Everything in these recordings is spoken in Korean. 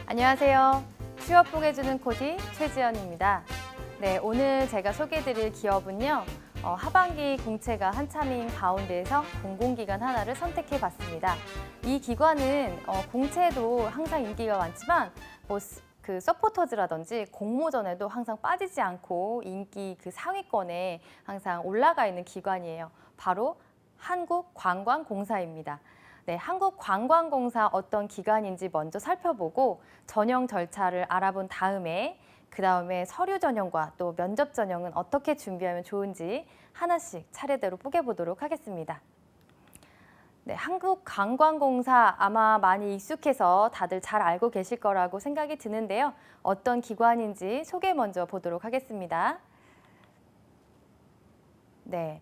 안녕하세요. 취업 보게주는 코디 최지연입니다. 네, 오늘 제가 소개해드릴 기업은요. 하반기 공채가 한참인 가운데에서 공공기관 하나를 선택해봤습니다. 이 기관은 공채도 항상 인기가 많지만 그 서포터즈라든지 공모전에도 항상 빠지지 않고 인기 그 상위권에 항상 올라가 있는 기관이에요. 바로 한국관광공사입니다. 네, 한국관광공사 어떤 기관인지 먼저 살펴보고 전형 절차를 알아본 다음에 그 다음에 서류 전형과 또 면접 전형은 어떻게 준비하면 좋은지 하나씩 차례대로 뽀개보도록 하겠습니다. 네, 한국관광공사 아마 많이 익숙해서 다들 잘 알고 계실 거라고 생각이 드는데요. 어떤 기관인지 소개 먼저 보도록 하겠습니다. 네,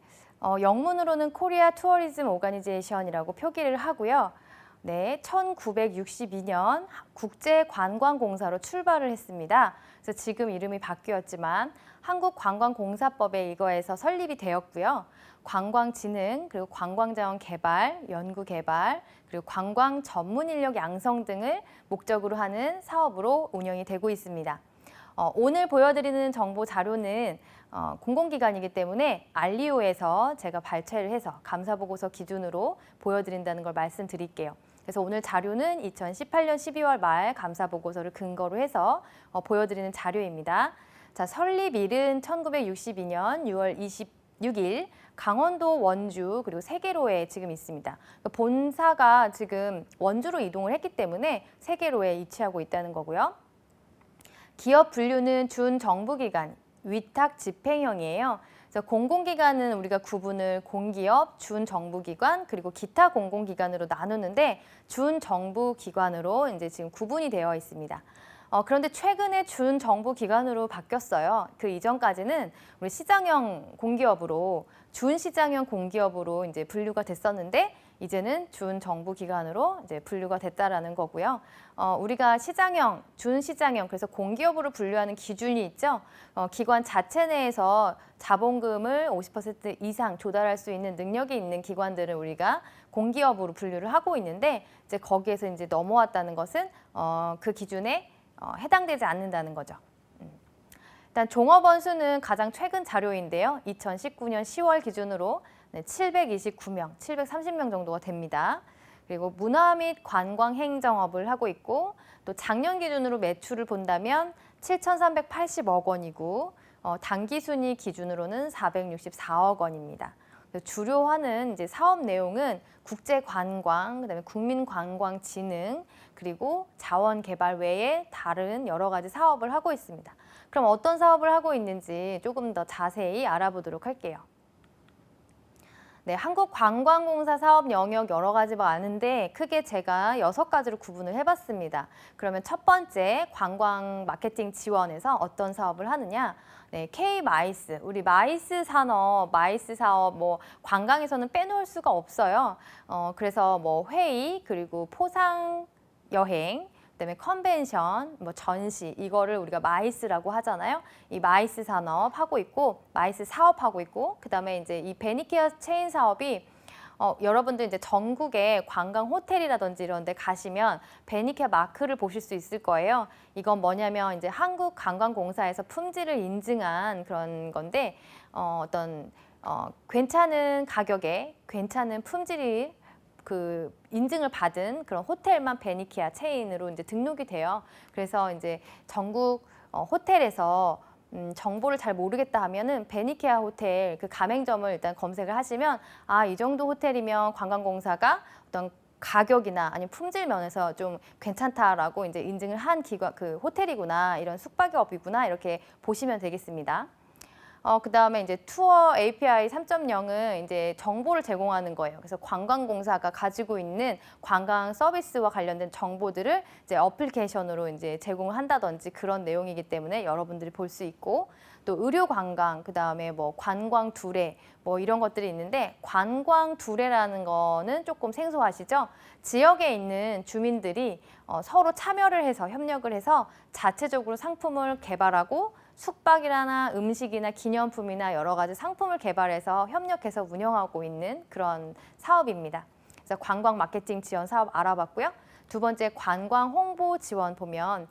영문으로는 코리아 투어리즘 오가니제이션이라고 표기를 하고요. 네, 1962년 국제관광공사로 출발을 했습니다. 그래서 지금 이름이 바뀌었지만 한국관광공사법에 의거해서 설립이 되었고요. 관광진흥, 그리고 관광자원 개발, 연구 개발, 그리고 관광 전문 인력 양성 등을 목적으로 하는 사업으로 운영이 되고 있습니다. 오늘 보여드리는 정보 자료는 공공기관이기 때문에 알리오에서 제가 발췌를 해서 감사보고서 기준으로 보여드린다는 걸 말씀드릴게요. 그래서 오늘 자료는 2018년 12월 말 감사보고서를 근거로 해서 보여드리는 자료입니다. 자, 설립일은 1962년 6월 26일 강원도 원주 그리고 세계로에 지금 있습니다. 본사가 지금 원주로 이동을 했기 때문에 세계로에 위치하고 있다는 거고요. 기업 분류는 준정부기관, 위탁 집행형이에요. 그래서 공공기관은 우리가 구분을 공기업, 준정부기관, 그리고 기타 공공기관으로 나누는데 준정부기관으로 이제 지금 구분이 되어 있습니다. 그런데 최근에 준정부기관으로 바뀌었어요. 그 이전까지는 우리 시장형 공기업으로 준시장형 공기업으로 이제 분류가 됐었는데 이제는 준정부기관으로 이제 분류가 됐다라는 거고요. 우리가 시장형, 준시장형, 그래서 공기업으로 분류하는 기준이 있죠. 기관 자체 내에서 자본금을 50% 이상 조달할 수 있는 능력이 있는 기관들을 우리가 공기업으로 분류를 하고 있는데 이제 거기에서 이제 넘어왔다는 것은 그 기준에 해당되지 않는다는 거죠. 일단 종업원 수는 가장 최근 자료인데요. 2019년 10월 기준으로 729명, 730명 정도가 됩니다. 그리고 문화 및 관광 행정업을 하고 있고 또 작년 기준으로 매출을 본다면 7,380억 원이고 단기 순이익 기준으로는 464억 원입니다. 주요하는 이제 사업 내용은 국제 관광, 그다음에 국민 관광 진흥, 그리고 자원 개발 외에 다른 여러 가지 사업을 하고 있습니다. 그럼 어떤 사업을 하고 있는지 조금 더 자세히 알아보도록 할게요. 네, 한국관광공사 사업 영역 여러 가지 많은데 크게 제가 6가지로 구분을 해봤습니다. 그러면 첫 번째 관광 마케팅 지원에서 어떤 사업을 하느냐? 네, K-마이스, 우리 마이스 산업, 마이스 사업, 뭐 관광에서는 빼놓을 수가 없어요. 그래서 뭐 회의 그리고 포상 여행, 그다음에 컨벤션, 뭐 전시 이거를 우리가 마이스라고 하잖아요. 이 마이스 산업 하고 있고 마이스 사업 하고 있고 그다음에 이제 이 베니케어 체인 사업이 여러분들 이제 전국에 관광 호텔이라든지 이런 데 가시면 베니케어 마크를 보실 수 있을 거예요. 이건 뭐냐면 이제 한국관광공사에서 품질을 인증한 그런 건데 어떤 괜찮은 가격에 괜찮은 품질이 그 인증을 받은 그런 호텔만 베니케어 체인으로 이제 등록이 돼요. 그래서 이제 전국 호텔에서 정보를 잘 모르겠다 하면은 베니케어 호텔 그 가맹점을 일단 검색을 하시면 이 정도 호텔이면 관광공사가 어떤 가격이나 아니면 품질 면에서 좀 괜찮다라고 이제 인증을 한 기관 그 호텔이구나 이런 숙박업이구나 이렇게 보시면 되겠습니다. 그다음에 이제 투어 API 3.0은 이제 정보를 제공하는 거예요. 그래서 관광공사가 가지고 있는 관광 서비스와 관련된 정보들을 이제 어플리케이션으로 이제 제공을 한다든지 그런 내용이기 때문에 여러분들이 볼 수 있고 또 의료 관광, 그다음에 뭐 관광 두례 뭐 이런 것들이 있는데 관광 두례라는 거는 조금 생소하시죠? 지역에 있는 주민들이 서로 참여를 해서 협력을 해서 자체적으로 상품을 개발하고 숙박이나 음식이나 기념품이나 여러 가지 상품을 개발해서 협력해서 운영하고 있는 그런 사업입니다. 그래서 관광 마케팅 지원 사업 알아봤고요. 두 번째 관광 홍보 지원 보면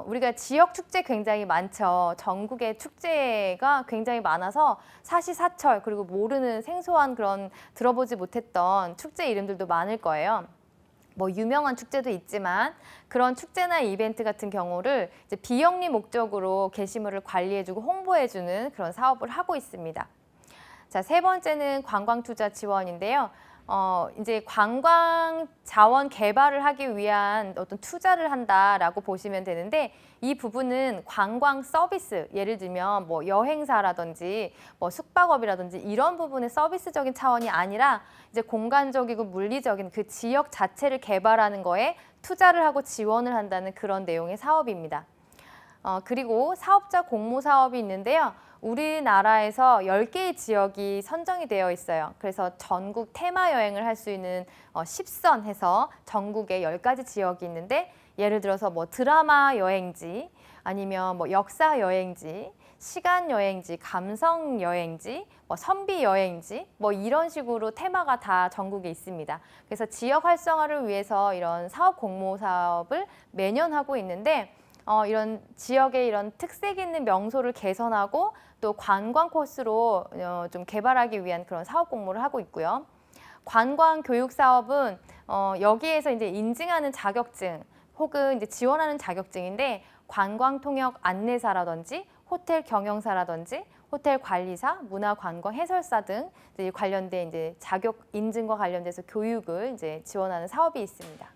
우리가 지역 축제 굉장히 많죠. 전국의 축제가 굉장히 많아서 사시사철 그리고 모르는 생소한 그런 들어보지 못했던 축제 이름들도 많을 거예요. 뭐 유명한 축제도 있지만 그런 축제나 이벤트 같은 경우를 이제 비영리 목적으로 게시물을 관리해주고 홍보해주는 그런 사업을 하고 있습니다. 자, 세 번째는 관광투자 지원인데요. 이제 관광 자원 개발을 하기 위한 어떤 투자를 한다라고 보시면 되는데 이 부분은 관광 서비스, 예를 들면 뭐 여행사라든지 뭐 숙박업이라든지 이런 부분의 서비스적인 차원이 아니라 이제 공간적이고 물리적인 그 지역 자체를 개발하는 거에 투자를 하고 지원을 한다는 그런 내용의 사업입니다. 그리고 사업자 공모 사업이 있는데요. 우리나라에서 10개의 지역이 선정이 되어 있어요. 그래서 전국 테마 여행을 할 수 있는 10선 해서 전국에 10가지 지역이 있는데 예를 들어서 뭐 드라마 여행지 아니면 뭐 역사 여행지, 시간 여행지, 감성 여행지, 뭐 선비 여행지 뭐 이런 식으로 테마가 다 전국에 있습니다. 그래서 지역 활성화를 위해서 이런 사업 공모 사업을 매년 하고 있는데 이런 지역의 이런 특색 있는 명소를 개선하고 또 관광 코스로 좀 개발하기 위한 그런 사업 공모를 하고 있고요. 관광 교육 사업은 여기에서 이제 인증하는 자격증 혹은 이제 지원하는 자격증인데 관광 통역 안내사라든지 호텔 경영사라든지 호텔 관리사, 문화관광 해설사 등 이제 관련된 이제 자격 인증과 관련돼서 교육을 이제 지원하는 사업이 있습니다.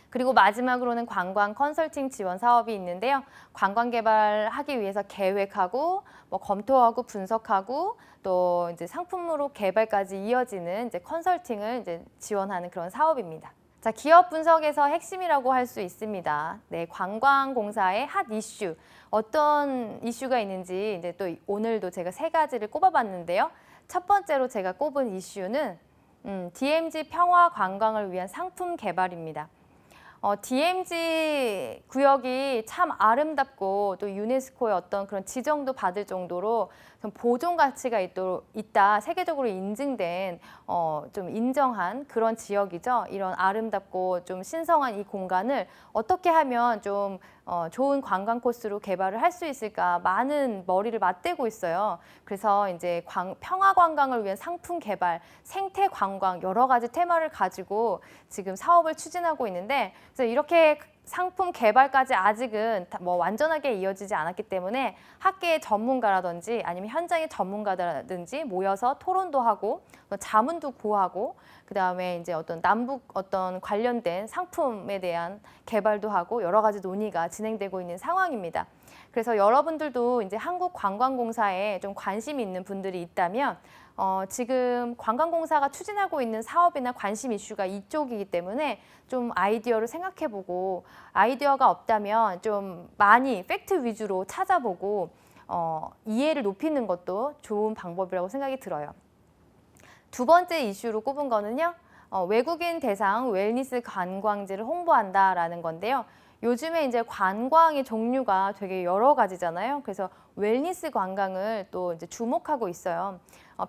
그리고 마지막으로는 관광 컨설팅 지원 사업이 있는데요. 관광 개발하기 위해서 계획하고 뭐 검토하고 분석하고 또 이제 상품으로 개발까지 이어지는 이제 컨설팅을 이제 지원하는 그런 사업입니다. 자, 기업 분석에서 핵심이라고 할 수 있습니다. 네, 관광공사의 핫 이슈, 어떤 이슈가 있는지 이제 또 오늘도 제가 3가지를 꼽아봤는데요. 첫 번째로 제가 꼽은 이슈는 DMZ 평화 관광을 위한 상품 개발입니다. DMZ 구역이 참 아름답고 또 유네스코의 어떤 그런 지정도 받을 정도로 좀 보존 가치가 있다, 세계적으로 인증된 좀 인정한 그런 지역이죠. 이런 아름답고 좀 신성한 이 공간을 어떻게 하면 좀 좋은 관광 코스로 개발을 할 수 있을까 많은 머리를 맞대고 있어요. 그래서 이제 평화 관광을 위한 상품 개발, 생태 관광 여러 가지 테마를 가지고 지금 사업을 추진하고 있는데 그래서 이렇게 상품 개발까지 아직은 뭐 완전하게 이어지지 않았기 때문에 학계의 전문가라든지 아니면 현장의 전문가라든지 모여서 토론도 하고 자문도 구하고 그다음에 이제 어떤 남북 어떤 관련된 상품에 대한 개발도 하고 여러 가지 논의가 진행되고 있는 상황입니다. 그래서 여러분들도 이제 한국관광공사에 좀 관심이 있는 분들이 있다면 지금 관광공사가 추진하고 있는 사업이나 관심 이슈가 이쪽이기 때문에 좀 아이디어를 생각해보고 아이디어가 없다면 좀 많이 팩트 위주로 찾아보고 이해를 높이는 것도 좋은 방법이라고 생각이 들어요. 두 번째 이슈로 꼽은 거는요. 외국인 대상 웰니스 관광지를 홍보한다라는 건데요. 요즘에 이제 관광의 종류가 되게 여러 가지잖아요. 그래서 웰니스 관광을 또 이제 주목하고 있어요.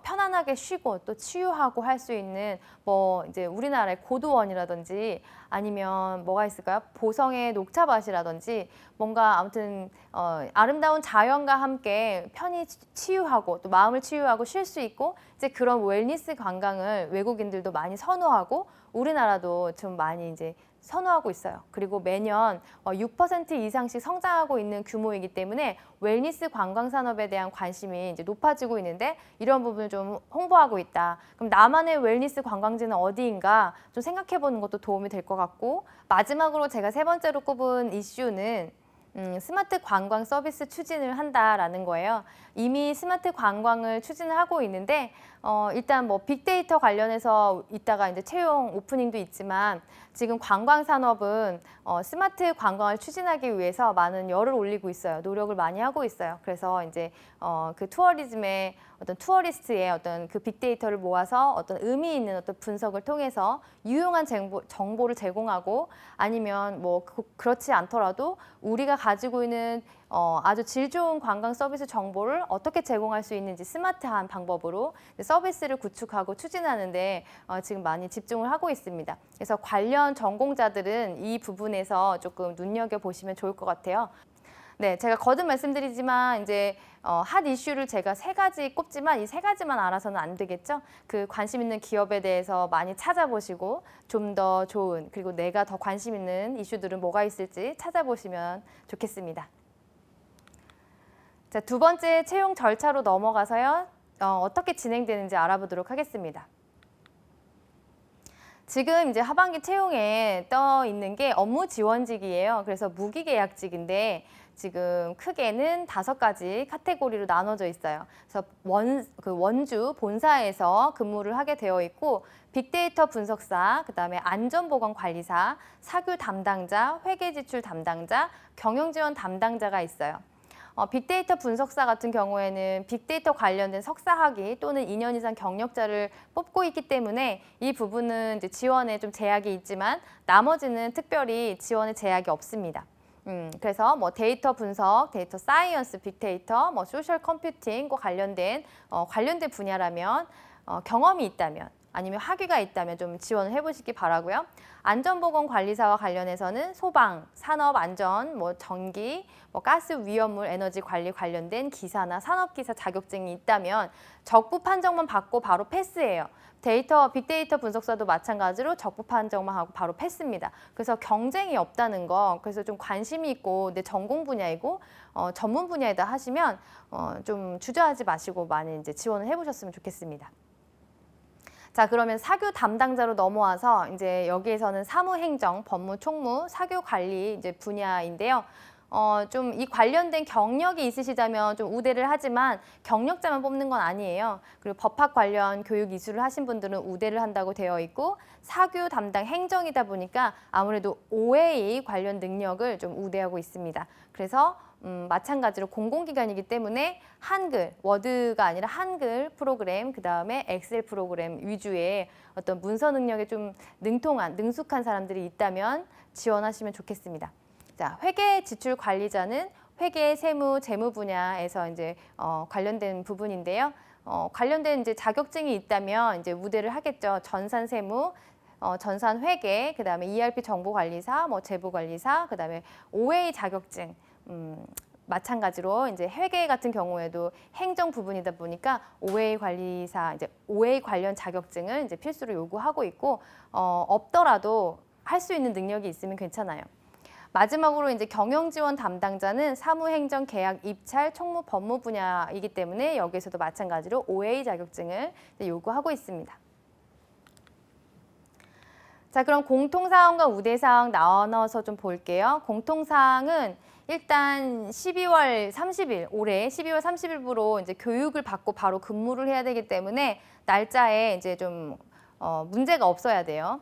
편안하게 쉬고 또 치유하고 할 수 있는 뭐 이제 우리나라의 고도원이라든지 아니면 뭐가 있을까요? 보성의 녹차밭이라든지 뭔가 아무튼 아름다운 자연과 함께 편히 치유하고 또 마음을 치유하고 쉴 수 있고 이제 그런 웰니스 관광을 외국인들도 많이 선호하고 우리나라도 좀 많이 이제 선호하고 있어요. 그리고 매년 6% 이상씩 성장하고 있는 규모이기 때문에 웰니스 관광 산업에 대한 관심이 이제 높아지고 있는데 이런 부분을 좀 홍보하고 있다. 그럼 나만의 웰니스 관광지는 어디인가 좀 생각해 보는 것도 도움이 될 것 같고 마지막으로 제가 세 번째로 꼽은 이슈는 스마트 관광 서비스 추진을 한다라는 거예요. 이미 스마트 관광을 추진을 하고 있는데 일단 뭐 빅데이터 관련해서 이따가 이제 채용 오프닝도 있지만 지금 관광 산업은 스마트 관광을 추진하기 위해서 많은 열을 올리고 있어요. 노력을 많이 하고 있어요. 그래서 이제 그 투어리즘의 어떤 투어리스트의 어떤 그 빅데이터를 모아서 어떤 의미 있는 어떤 분석을 통해서 유용한 정보를 제공하고 아니면 뭐 그렇지 않더라도 우리가 가지고 있는 아주 질 좋은 관광 서비스 정보를 어떻게 제공할 수 있는지 스마트한 방법으로 서비스를 구축하고 추진하는데 지금 많이 집중을 하고 있습니다. 그래서 관련 전공자들은 이 부분에서 조금 눈여겨보시면 좋을 것 같아요. 네, 제가 거듭 말씀드리지만 이제 핫 이슈를 제가 3가지 꼽지만 이 3가지만 알아서는 안 되겠죠. 그 관심 있는 기업에 대해서 많이 찾아보시고 좀 더 좋은 그리고 내가 더 관심 있는 이슈들은 뭐가 있을지 찾아보시면 좋겠습니다. 자, 2번째 채용 절차로 넘어가서요. 어떻게 진행되는지 알아보도록 하겠습니다. 지금 이제 하반기 채용에 떠 있는 게 업무 지원직이에요. 그래서 무기계약직인데 지금 크게는 5가지 카테고리로 나눠져 있어요. 그래서 원주 본사에서 근무를 하게 되어 있고 빅데이터 분석사, 그다음에 안전보건관리사, 사규 담당자, 회계지출 담당자, 경영지원 담당자가 있어요. 빅데이터 분석사 같은 경우에는 빅데이터 관련된 석사학위 또는 2년 이상 경력자를 뽑고 있기 때문에 이 부분은 이제 지원에 좀 제약이 있지만 나머지는 특별히 지원에 제약이 없습니다. 그래서 뭐 데이터 분석, 데이터 사이언스, 빅데이터, 뭐 소셜 컴퓨팅과 관련된 분야라면 경험이 있다면 아니면 학위가 있다면 좀 지원을 해보시기 바라고요. 안전보건관리사와 관련해서는 소방, 산업안전, 뭐 전기, 뭐 가스 위험물 에너지 관리 관련된 기사나 산업기사 자격증이 있다면 적부 판정만 받고 바로 패스예요. 빅데이터 분석사도 마찬가지로 적부 판정만 하고 바로 패스입니다. 그래서 경쟁이 없다는 거, 그래서 좀 관심이 있고 내 전공 분야이고 전문 분야이다 하시면 좀 주저하지 마시고 많이 이제 지원을 해보셨으면 좋겠습니다. 자, 그러면 사교 담당자로 넘어와서 이제 여기에서는 사무행정, 법무, 총무, 사교 관리 이제 분야인데요. 좀 이 관련된 경력이 있으시다면 좀 우대를 하지만 경력자만 뽑는 건 아니에요. 그리고 법학 관련 교육 이수를 하신 분들은 우대를 한다고 되어 있고 사교 담당 행정이다 보니까 아무래도 OA 관련 능력을 좀 우대하고 있습니다. 그래서 마찬가지로 공공기관이기 때문에 한글, 워드가 아니라 한글 프로그램, 그다음에 엑셀 프로그램 위주의 어떤 문서 능력에 좀 능숙한 사람들이 있다면 지원하시면 좋겠습니다. 자, 회계 지출 관리자는 회계, 세무, 재무 분야에서 이제 관련된 부분인데요. 관련된 이제 자격증이 있다면 이제 우대를 하겠죠. 전산 세무, 전산 회계, 그다음에 ERP 정보관리사, 뭐 재부관리사, 그다음에 OA 자격증. 마찬가지로 이제 회계 같은 경우에도 행정 부분이다 보니까 OA 관리사, 이제 OA 관련 자격증을 이제 필수로 요구하고 있고 없더라도 할 수 있는 능력이 있으면 괜찮아요. 마지막으로 이제 경영지원 담당자는 사무행정, 계약, 입찰, 총무, 법무 분야이기 때문에 여기에서도 마찬가지로 OA 자격증을 요구하고 있습니다. 자, 그럼 공통사항과 우대사항 나눠서 좀 볼게요. 공통사항은 일단 12월 30일, 올해 12월 30일부로 이제 교육을 받고 바로 근무를 해야 되기 때문에 날짜에 이제 좀 문제가 없어야 돼요.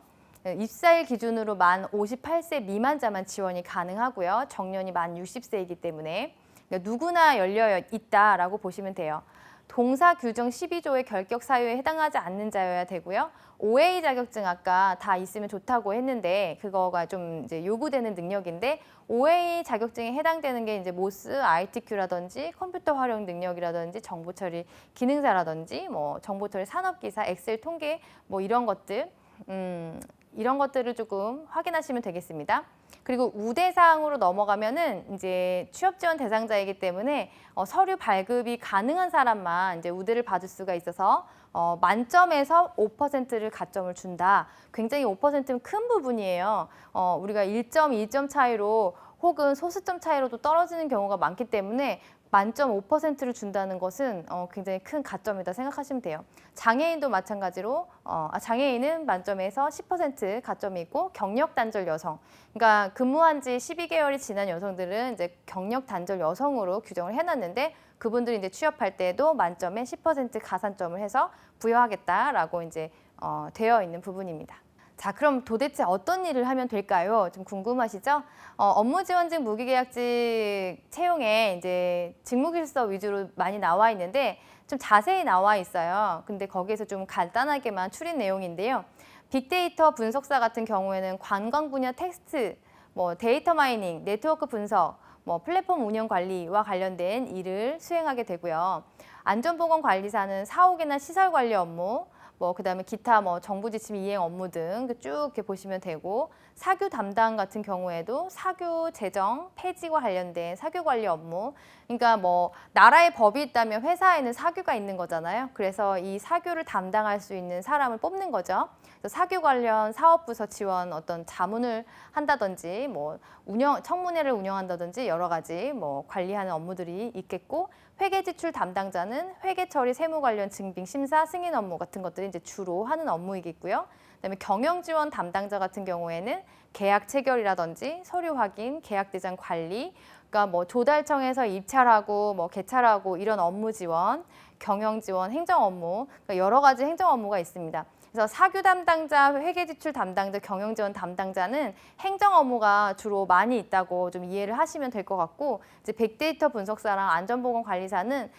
입사일 기준으로 만 58세 미만자만 지원이 가능하고요. 정년이 만 60세이기 때문에 그러니까 누구나 열려 있다라고 보시면 돼요. 동사 규정 12조의 결격 사유에 해당하지 않는 자여야 되고요. OA 자격증 아까 다 있으면 좋다고 했는데 그거가 좀 이제 요구되는 능력인데 OA 자격증에 해당되는 게 이제 모스, ITQ라든지 컴퓨터 활용 능력이라든지 정보 처리 기능사라든지 뭐 정보 처리 산업기사, 엑셀 통계 뭐 이런 것들을 조금 확인하시면 되겠습니다. 그리고 우대사항으로 넘어가면은 이제 취업 지원 대상자이기 때문에 서류 발급이 가능한 사람만 이제 우대를 받을 수가 있어서 만점에서 5%를 가점을 준다. 굉장히 5%는 큰 부분이에요. 우리가 1점, 2점 차이로 혹은 소수점 차이로도 떨어지는 경우가 많기 때문에 만점 5%를 준다는 것은 굉장히 큰 가점이다 생각하시면 돼요. 장애인도 마찬가지로 장애인은 만점에서 10% 가점이 있고 경력 단절 여성, 그러니까 근무한 지 12개월이 지난 여성들은 이제 경력 단절 여성으로 규정을 해놨는데 그분들이 이제 취업할 때에도 만점에 10% 가산점을 해서 부여하겠다라고 이제 되어 있는 부분입니다. 자, 그럼 도대체 어떤 일을 하면 될까요? 좀 궁금하시죠? 업무지원직 무기계약직 채용에 이제 직무길서 위주로 많이 나와 있는데 좀 자세히 나와 있어요. 근데 거기에서 좀 간단하게만 추린 내용인데요. 빅데이터 분석사 같은 경우에는 관광 분야 텍스트, 뭐 데이터 마이닝, 네트워크 분석, 뭐 플랫폼 운영 관리와 관련된 일을 수행하게 되고요. 안전보건관리사는 사옥이나 시설 관리 업무, 뭐 그다음에 기타 뭐 정부 지침 이행 업무 등 쭉 이렇게 보시면 되고, 사교 담당 같은 경우에도 사교 재정 폐지와 관련된 사교 관리 업무. 그러니까 뭐 나라의 법이 있다면 회사에는 사교가 있는 거잖아요. 그래서 이 사교를 담당할 수 있는 사람을 뽑는 거죠. 그래서 사교 관련 사업부서 지원 어떤 자문을 한다든지 뭐 청문회를 운영한다든지 여러 가지 뭐 관리하는 업무들이 있겠고, 회계지출 담당자는 회계처리 세무 관련 증빙 심사 승인 업무 같은 것들이 이제 주로 하는 업무이겠고요. 그다음에 경영지원 담당자 같은 경우에는 계약 체결이라든지 서류 확인, 계약 대장 관리, 그러니까 뭐 조달청에서 입찰하고 뭐 개찰하고 이런 업무 지원, 경영 지원, 행정 업무, 그러니까 여러 가지 행정 업무가 있습니다. 그래서 사교 담당자, 회계지출 담당자, 경영지원 담당자는 행정 업무가 주로 많이 있다고 좀 이해를 하시면 될 것 같고, 이제 빅데이터 분석사랑 안전보건관리사는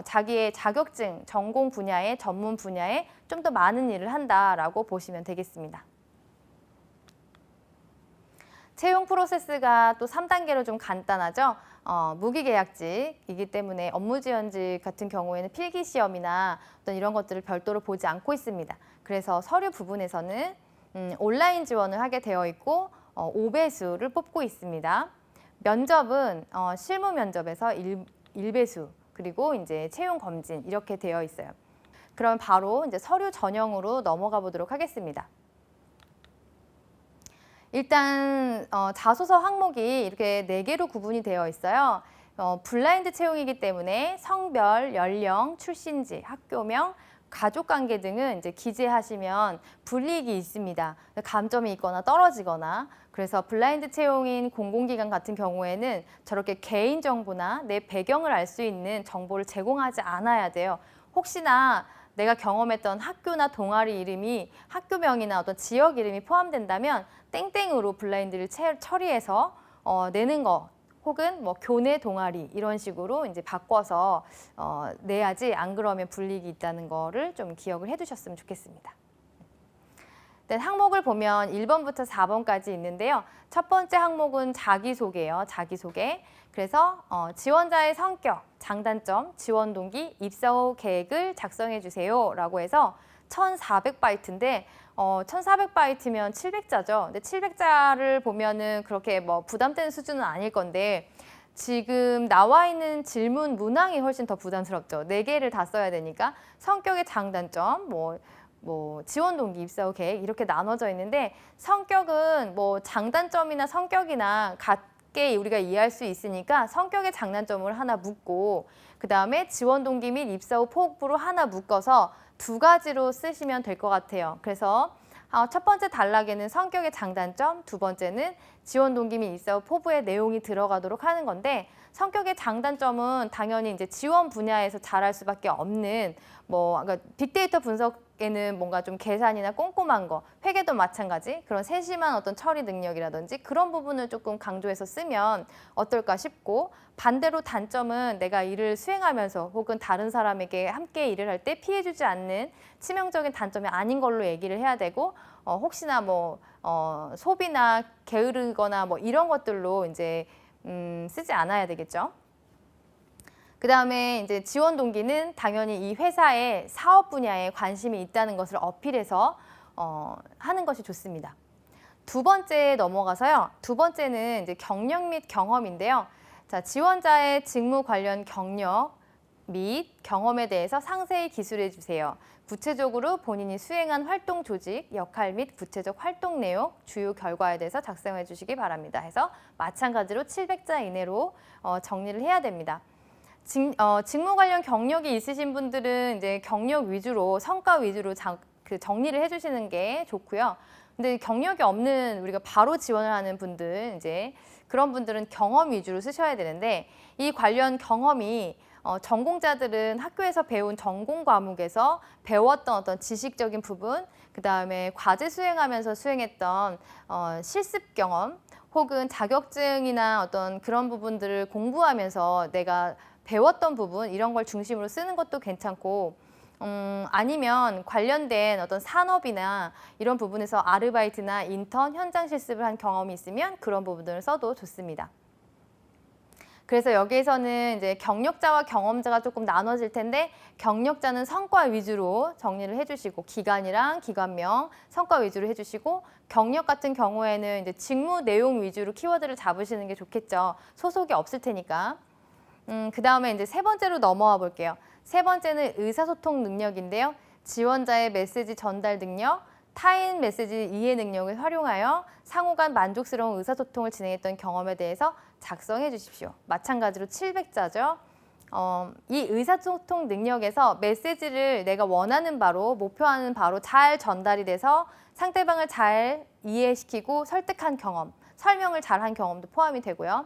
자기의 자격증, 전공 분야에 전문 분야에 좀 더 많은 일을 한다라고 보시면 되겠습니다. 채용 프로세스가 또 3단계로 좀 간단하죠. 무기계약직이기 때문에 업무지원직 같은 경우에는 필기시험이나 어떤 이런 것들을 별도로 보지 않고 있습니다. 그래서 서류 부분에서는 온라인 지원을 하게 되어 있고 5배수를 뽑고 있습니다. 면접은 실무 면접에서 1배수, 그리고 이제 채용 검진 이렇게 되어 있어요. 그럼 바로 이제 서류 전형으로 넘어가 보도록 하겠습니다. 일단 자소서 항목이 이렇게 4개로 구분이 되어 있어요. 블라인드 채용이기 때문에 성별, 연령, 출신지, 학교명, 가족관계 등은 이제 기재하시면 불이익이 있습니다. 감점이 있거나 떨어지거나. 그래서 블라인드 채용인 공공기관 같은 경우에는 저렇게 개인정보나 내 배경을 알 수 있는 정보를 제공하지 않아야 돼요. 혹시나 내가 경험했던 학교나 동아리 이름이 학교명이나 어떤 지역 이름이 포함된다면 땡땡으로 블라인드를 처리해서 내는 거, 혹은 뭐 교내 동아리 이런 식으로 이제 바꿔서 내야지, 안 그러면 불이익이 있다는 거를 좀 기억을 해두셨으면 좋겠습니다. 네, 항목을 보면 1번부터 4번까지 있는데요. 첫 번째 항목은 자기소개예요. 자기소개. 그래서 지원자의 성격, 장단점, 지원 동기, 입사 후 계획을 작성해 주세요 라고 해서 1400바이트인데 1400바이트면 700자죠. 근데 700자를 보면은 그렇게 뭐 부담되는 수준은 아닐 건데, 지금 나와 있는 질문 문항이 훨씬 더 부담스럽죠. 4개를 다 써야 되니까. 성격의 장단점, 뭐 지원 동기, 입사 후 계획 이렇게 나눠져 있는데, 성격은 뭐 장단점이나 성격이나 같게 우리가 이해할 수 있으니까 성격의 장단점을 하나 묻고, 그 다음에 지원 동기 및 입사 후 포부로 하나 묶어서 2가지로 쓰시면 될 것 같아요. 그래서 첫 번째 단락에는 성격의 장단점, 두 번째는 지원 동기 및 입사 후 포부의 내용이 들어가도록 하는 건데, 성격의 장단점은 당연히 이제 지원 분야에서 잘할 수밖에 없는 그러니까 빅데이터 분석에는 뭔가 좀 계산이나 꼼꼼한 거, 회계도 마찬가지 그런 세심한 어떤 처리 능력이라든지 그런 부분을 조금 강조해서 쓰면 어떨까 싶고, 반대로 단점은 내가 일을 수행하면서 혹은 다른 사람에게 함께 일을 할 때 피해주지 않는 치명적인 단점이 아닌 걸로 얘기를 해야 되고, 혹시나 소비나 게으르거나 이런 것들로 이제 쓰지 않아야 되겠죠. 그 다음에 이제 지원 동기는 당연히 이 회사의 사업 분야에 관심이 있다는 것을 어필해서 하는 것이 좋습니다. 2번째에 넘어가서요. 2번째는 이제 경력 및 경험인데요. 자, 지원자의 직무 관련 경력 및 경험에 대해서 상세히 기술해 주세요. 구체적으로 본인이 수행한 활동 조직, 역할 및 구체적 활동 내용, 주요 결과에 대해서 작성해 주시기 바랍니다. 해서 마찬가지로 700자 이내로 정리를 해야 됩니다. 직무 관련 경력이 있으신 분들은 이제 경력 위주로, 성과 위주로 정리를 해주시는 게 좋고요. 근데 경력이 없는, 우리가 바로 지원을 하는 분들, 이제 그런 분들은 경험 위주로 쓰셔야 되는데, 이 관련 경험이 전공자들은 학교에서 배운 전공 과목에서 배웠던 어떤 지식적인 부분, 그 다음에 과제 수행하면서 수행했던 실습 경험, 혹은 자격증이나 어떤 그런 부분들을 공부하면서 내가 배웠던 부분, 이런 걸 중심으로 쓰는 것도 괜찮고, 아니면 관련된 어떤 산업이나 이런 부분에서 아르바이트나 인턴, 현장 실습을 한 경험이 있으면 그런 부분들을 써도 좋습니다. 그래서 여기에서는 이제 경력자와 경험자가 조금 나눠질 텐데 경력자는 성과 위주로 정리를 해주시고 기간이랑 기관명, 성과 위주로 해주시고 경력 같은 경우에는 이제 직무 내용 위주로 키워드를 잡으시는 게 좋겠죠. 소속이 없을 테니까. 그 다음에 이제 세 번째로 넘어와 볼게요. 세 번째는 의사소통 능력인데요. 지원자의 메시지 전달 능력, 타인 메시지 이해 능력을 활용하여 상호 간 만족스러운 의사소통을 진행했던 경험에 대해서 작성해 주십시오. 마찬가지로 700자죠. 이 의사소통 능력에서 메시지를 내가 원하는 바로, 목표하는 바로 잘 전달이 돼서 상대방을 잘 이해시키고 설득한 경험, 설명을 잘한 경험도 포함이 되고요.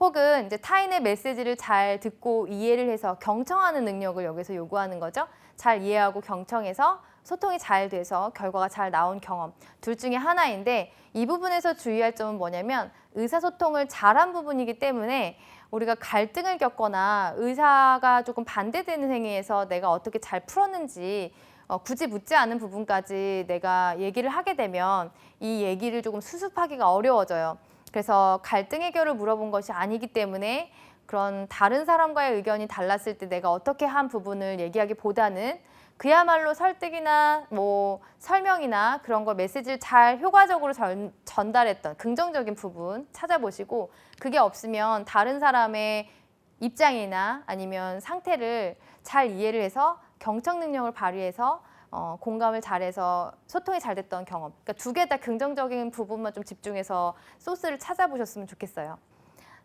혹은 이제 타인의 메시지를 잘 듣고 이해를 해서 경청하는 능력을 여기서 요구하는 거죠. 잘 이해하고 경청해서 소통이 잘 돼서 결과가 잘 나온 경험. 둘 중에 하나인데 이 부분에서 주의할 점은 뭐냐면 의사소통을 잘한 부분이기 때문에 우리가 갈등을 겪거나 의사가 조금 반대되는 행위에서 내가 어떻게 잘 풀었는지 굳이 묻지 않은 부분까지 내가 얘기를 하게 되면 이 얘기를 조금 수습하기가 어려워져요. 그래서 갈등 해결을 물어본 것이 아니기 때문에 그런 다른 사람과의 의견이 달랐을 때 내가 어떻게 한 부분을 얘기하기보다는 그야말로 설득이나 뭐 설명이나 그런 거 메시지를 잘 효과적으로 전달했던 긍정적인 부분 찾아보시고 그게 없으면 다른 사람의 입장이나 아니면 상태를 잘 이해를 해서 경청 능력을 발휘해서 공감을 잘해서 소통이 잘 됐던 경험. 그러니까 두 개 다 긍정적인 부분만 좀 집중해서 소스를 찾아보셨으면 좋겠어요.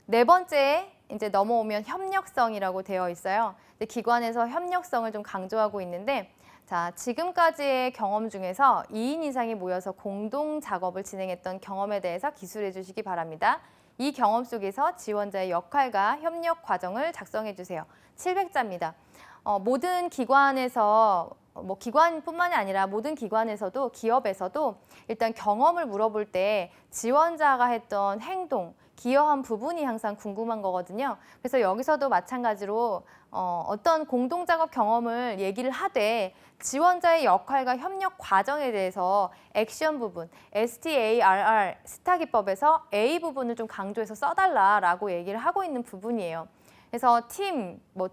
네 번째 이제 넘어오면 협력성이라고 되어 있어요. 기관에서 협력성을 좀 강조하고 있는데 자, 지금까지의 경험 중에서 2인 이상이 모여서 공동 작업을 진행했던 경험에 대해서 기술해 주시기 바랍니다. 이 경험 속에서 지원자의 역할과 협력 과정을 작성해 주세요. 700자입니다. 모든 기관에서 뭐 기관뿐만이 아니라 모든 기관에서도 기업에서도 일단 경험을 물어볼 때 지원자가 했던 행동, 기여한 부분이 항상 궁금한 거거든요. 그래서 여기서도 마찬가지로 어떤 공동작업 경험을 얘기를 하되 지원자의 역할과 협력 과정에 대해서 액션 부분, STARR 스타 기법에서 A 부분을 좀 강조해서 써달라라고 얘기를 하고 있는 부분이에요. 그래서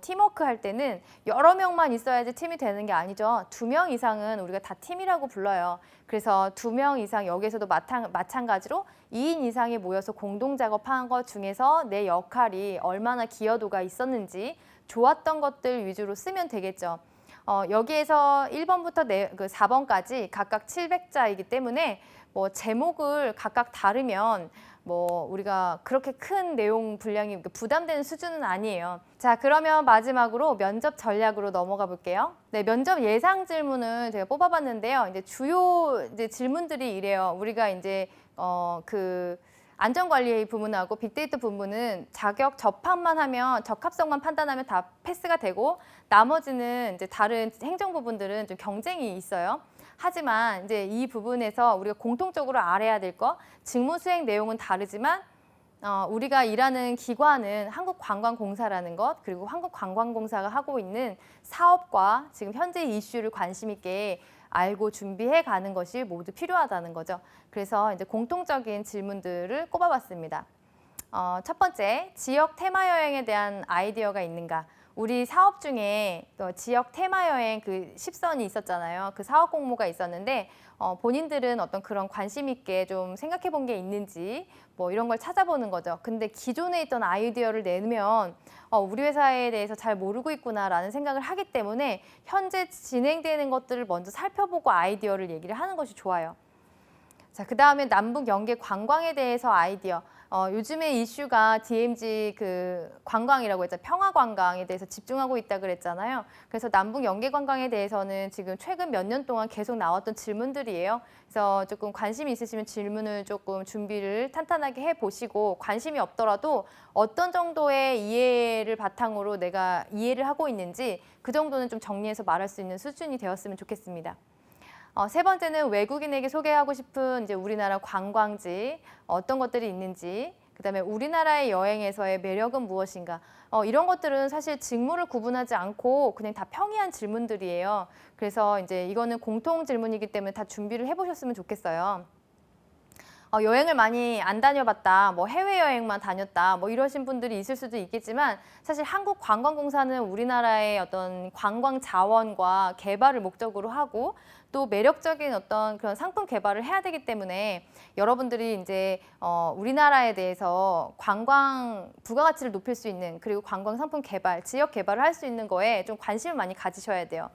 팀워크 할 때는 여러 명만 있어야지 팀이 되는 게 아니죠. 2명 이상은 우리가 다 팀이라고 불러요. 그래서 2명 이상 여기에서도 마찬가지로 2인 이상이 모여서 공동 작업한 것 중에서 내 역할이 얼마나 기여도가 있었는지 좋았던 것들 위주로 쓰면 되겠죠. 여기에서 1번부터 4번까지 각각 700자이기 때문에 뭐 제목을 각각 다르면 뭐 우리가 그렇게 큰 내용 분량이 부담되는 수준은 아니에요. 자, 그러면 마지막으로 면접 전략으로 넘어가 볼게요. 네, 면접 예상 질문을 제가 뽑아봤는데요. 이제 주요 질문들이 이래요. 우리가 이제 그 안전관리 부문하고 빅데이터 부문은 자격 접합만 하면 적합성만 판단하면 다 패스가 되고 나머지는 이제 다른 행정 부분들은 좀 경쟁이 있어요. 하지만 이제 이 부분에서 우리가 공통적으로 알아야 될 거, 직무 수행 내용은 다르지만 우리가 일하는 기관은 한국관광공사라는 것, 그리고 한국관광공사가 하고 있는 사업과 지금 현재 이슈를 관심 있게 알고 준비해 가는 것이 모두 필요하다는 거죠. 그래서 이제 공통적인 질문들을 꼽아봤습니다. 첫 번째, 지역 테마 여행에 대한 아이디어가 있는가? 우리 사업 중에 지역 테마 여행 그 10선이 있었잖아요. 그 사업 공모가 있었는데 본인들은 어떤 그런 관심 있게 좀 생각해 본 게 있는지 뭐 이런 걸 찾아보는 거죠. 근데 기존에 있던 아이디어를 내면 우리 회사에 대해서 잘 모르고 있구나라는 생각을 하기 때문에 현재 진행되는 것들을 먼저 살펴보고 아이디어를 얘기를 하는 것이 좋아요. 자, 그 다음에 남북 연계 관광에 대해서 아이디어. 요즘에 이슈가 DMZ 그 관광이라고 했죠. 평화 관광에 대해서 집중하고 있다 그랬잖아요. 그래서 남북 연계 관광에 대해서는 지금 최근 몇 년 동안 계속 나왔던 질문들이에요. 그래서 조금 관심이 있으시면 질문을 조금 준비를 탄탄하게 해보시고 관심이 없더라도 어떤 정도의 이해를 바탕으로 내가 이해를 하고 있는지 그 정도는 좀 정리해서 말할 수 있는 수준이 되었으면 좋겠습니다. 세 번째는 외국인에게 소개하고 싶은 이제 우리나라 관광지 어떤 것들이 있는지, 그다음에 우리나라의 여행에서의 매력은 무엇인가. 이런 것들은 사실 직무를 구분하지 않고 그냥 다 평이한 질문들이에요. 그래서 이제 이거는 공통 질문이기 때문에 다 준비를 해보셨으면 좋겠어요. 여행을 많이 안 다녀봤다, 뭐 해외여행만 다녔다, 뭐 이러신 분들이 있을 수도 있겠지만 사실 한국관광공사는 우리나라의 어떤 관광 자원과 개발을 목적으로 하고 또 매력적인 어떤 그런 상품 개발을 해야 되기 때문에 여러분들이 이제 우리나라에 대해서 관광 부가가치를 높일 수 있는 그리고 관광 상품 개발, 지역 개발을 할 수 있는 거에 좀 관심을 많이 가지셔야 돼요.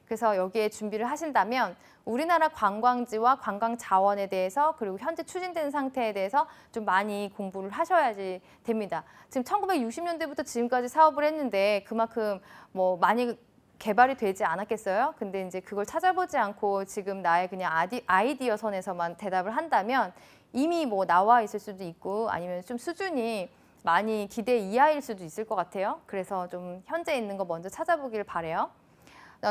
그래서 여기에 준비를 하신다면 우리나라 관광지와 관광 자원에 대해서 그리고 현재 추진되는 상태에 대해서 좀 많이 공부를 하셔야지 됩니다. 지금 1960년대부터 지금까지 사업을 했는데 그만큼 뭐 많이 개발이 되지 않았겠어요? 근데 이제 그걸 찾아보지 않고 지금 나의 그냥 아이디어 선에서만 대답을 한다면 이미 뭐 나와 있을 수도 있고 아니면 좀 수준이 많이 기대 이하일 수도 있을 것 같아요. 그래서 좀 현재 있는 거 먼저 찾아보길 바래요.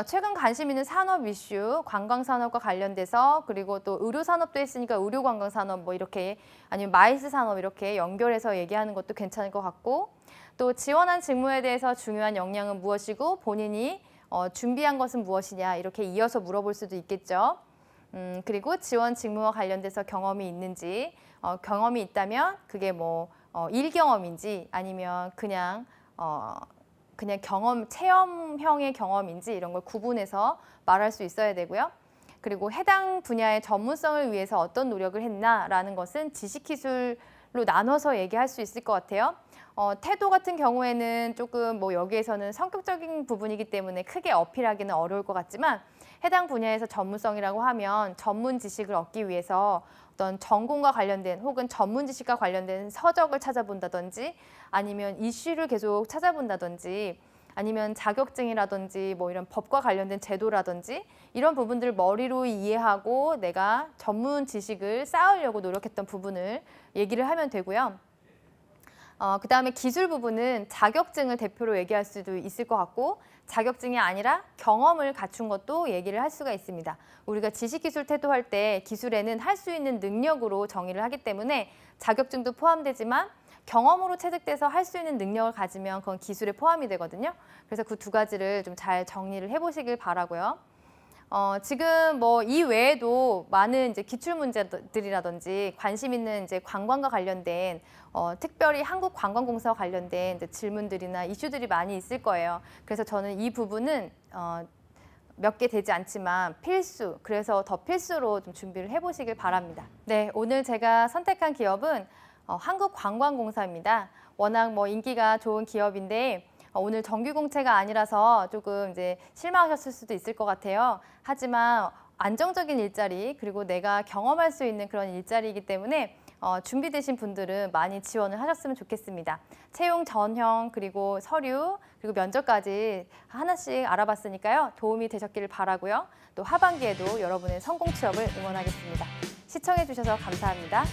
최근 관심 있는 산업 이슈, 관광산업과 관련돼서 그리고 또 의료산업도 했으니까 의료관광산업 뭐 이렇게 아니면 마이스 산업 이렇게 연결해서 얘기하는 것도 괜찮을 것 같고 또 지원한 직무에 대해서 중요한 역량은 무엇이고 본인이 준비한 것은 무엇이냐 이렇게 이어서 물어볼 수도 있겠죠. 그리고 지원 직무와 관련돼서 경험이 있는지 경험이 있다면 그게 뭐 일 경험인지 아니면 그냥 체험형의 경험인지 이런 걸 구분해서 말할 수 있어야 되고요. 그리고 해당 분야의 전문성을 위해서 어떤 노력을 했나라는 것은 지식기술로 나눠서 얘기할 수 있을 것 같아요. 태도 같은 경우에는 조금 뭐 여기에서는 성격적인 부분이기 때문에 크게 어필하기는 어려울 것 같지만 해당 분야에서 전문성이라고 하면 전문 지식을 얻기 위해서 어떤 전공과 관련된 혹은 전문 지식과 관련된 서적을 찾아본다든지 아니면 이슈를 계속 찾아본다든지 아니면 자격증이라든지 뭐 이런 법과 관련된 제도라든지 이런 부분들을 머리로 이해하고 내가 전문 지식을 쌓으려고 노력했던 부분을 얘기를 하면 되고요. 그다음에 기술 부분은 자격증을 대표로 얘기할 수도 있을 것 같고 자격증이 아니라 경험을 갖춘 것도 얘기를 할 수가 있습니다. 우리가 지식기술 태도할 때 기술에는 할 수 있는 능력으로 정의를 하기 때문에 자격증도 포함되지만 경험으로 체득돼서 할 수 있는 능력을 가지면 그건 기술에 포함이 되거든요. 그래서 그 두 가지를 좀 잘 정리를 해보시길 바라고요. 지금 뭐 이 외에도 많은 이제 기출 문제들이라든지 관심 있는 이제 관광과 관련된 특별히 한국관광공사와 관련된 이제 질문들이나 이슈들이 많이 있을 거예요. 그래서 저는 이 부분은 몇 개 되지 않지만 필수, 그래서 더 필수로 좀 준비를 해보시길 바랍니다. 네, 오늘 제가 선택한 기업은 한국관광공사입니다. 워낙 뭐 인기가 좋은 기업인데 오늘 정규 공채가 아니라서 조금 이제 실망하셨을 수도 있을 것 같아요. 하지만 안정적인 일자리 그리고 내가 경험할 수 있는 그런 일자리이기 때문에 준비되신 분들은 많이 지원을 하셨으면 좋겠습니다. 채용 전형 그리고 서류 그리고 면접까지 하나씩 알아봤으니까요. 도움이 되셨기를 바라고요. 또 하반기에도 여러분의 성공 취업을 응원하겠습니다. 시청해 주셔서 감사합니다.